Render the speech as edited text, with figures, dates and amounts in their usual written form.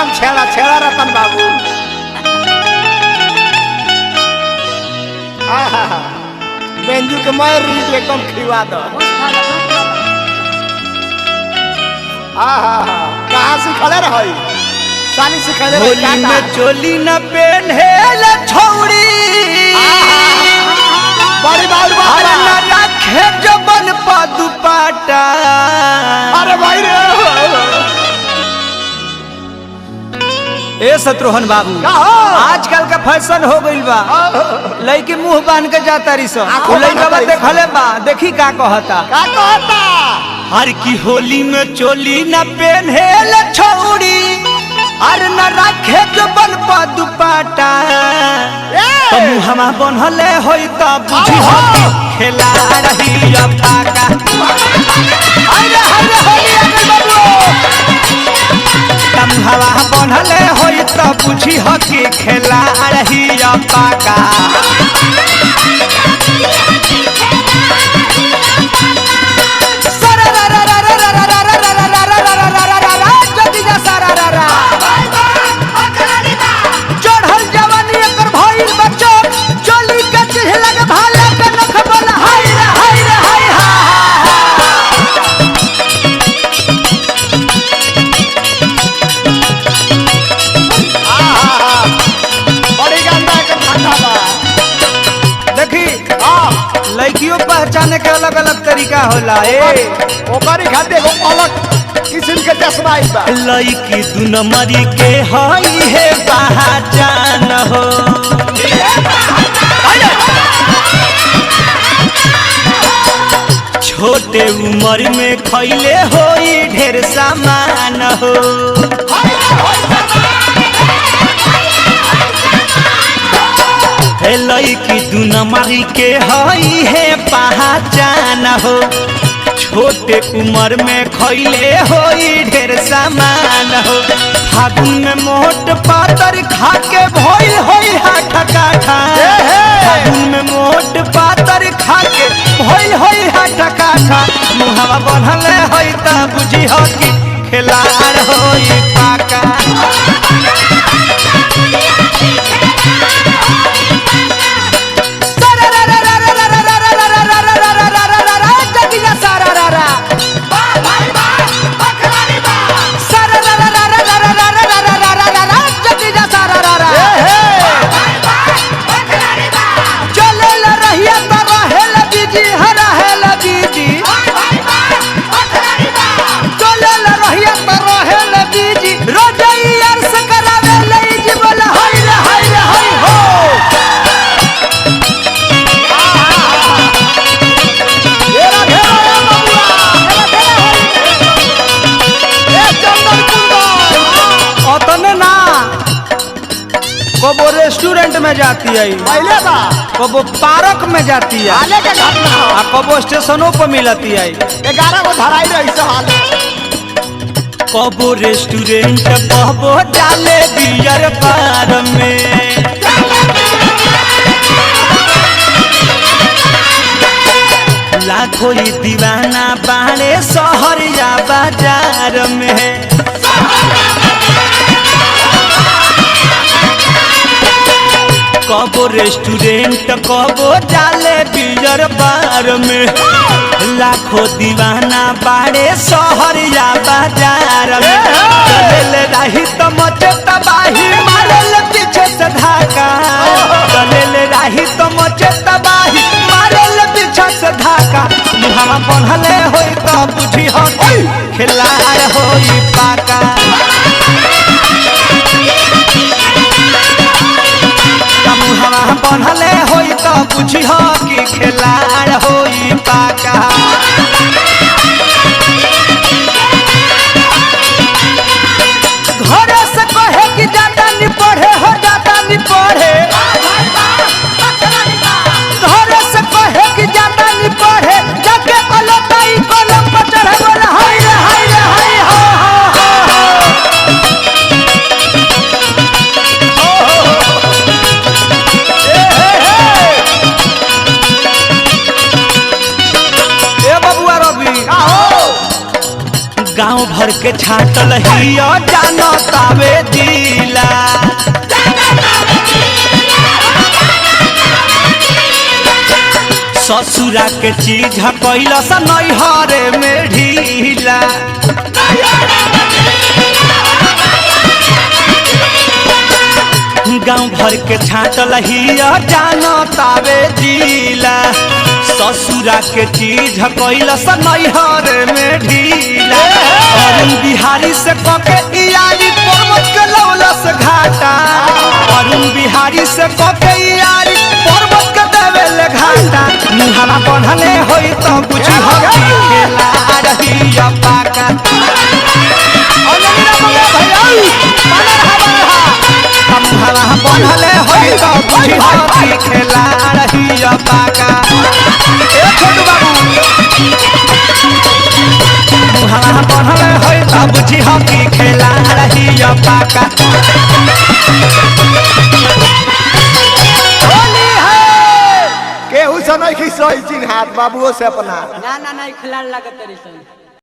एकदम छेड़ा छेड़ा रतन बाबू। बेंजू के मैं रीड एकदम खिवा दो। कहाँ सिखले रही साली सिखले होली में चोली न पहने छौड़ी बड़ी बार अरे न रखे जबन पा दुपट्टा। अरे भाई रे ए शत्रुघ्न बाबू आजकल का फैशन हो गइल बा लड़की मुंह बांध के जाता रही सब लड़का देखले बा देखी का कहता हर की होली में चोली न पहने छौड़ी अरे न रखे जबन पा दुपट्टा। तो मुहमा बनहले होई त बुझी हो खेला रही अपाका। अरे अरे होली अगल बाबू तम हवा बनहले होई त बुझी हो कि खेला रही अपाका। लड़कियों पहचाने के अलग अलग तरीका होला। ओकरी खाते अलग किस्म के चश्मा बा। लड़की दू नंबरी के हई है पहचान हो। छोटे उम्र में खैले होई ढेर सामान हो। लड़की दू नंबरी के हई है पहचान हो। छोटे उम्र में खैले होई ढेर सामान हो। फागुन में मोट पातर खा के भइल होई हाथ काठा। फागुन में मोट पातर खा के भइल होई हाथ काठा। मुहवा बनहले होई त बुझी हो कि खेलाड़ होई पाका। कबो रेस्टोरेंट में जाती है कबो पार्क में जाती है आ कबो स्टेशनों पर मिलती है। 11 गो धराई रही कबो रेस्टोरेंट कबो डाले बियर बार में। लाखों दीवाना बाड़े शहर या बाजार में। कबो रेस्टोरेंट कबो डाले बियर बार में। लाखों दीवाना बाड़े शहर या बाजार में। चले रही तो मचे तबाही मारल पीछे से धाका। चले रही तो मचे तबाही मारल पीछे से धाका। मुहवा बनहले होई तो बुझी हो खिलाड़ होई पाका। मुहवा बनहले होई तो बुझी हो कि खिलाड़ होई पाका। घर से कहे कि जाता नहीं पढ़े हो जाता नहीं पढ़े। घर से कहे कि जाता नहीं पढ़े जाके कलताई कलम पर चढ़े बोला हाय रे हाय रे हाय हो। भर के छाटल हिया जानतावे दिला ससुरा के चीज कैला सा नैहरे में ढीला गाँव भर के छाटल हिया जानतावे दिला ससुरा के चीज कैला सा नैहरे में ढीला अरुण बिहारी से कके यारी पर्वत के लौलस घाटा अरुण बिहारी से कके यारी पर्वत के देवेले घाटा मुहावा बढ़ले होई तो कुछ हकी खेला रही पाका मुहावा बढ़ले होई तो कुछ हकी खेला रही पाका ए छोटू बाबू मुहावा बढ़ले होई तो कुछ हकी खेला रही पाका केहू से नहीं खिसई चिन्ह हाथ बाबुओ से अपना ना खिलाड़ लागत तरी सन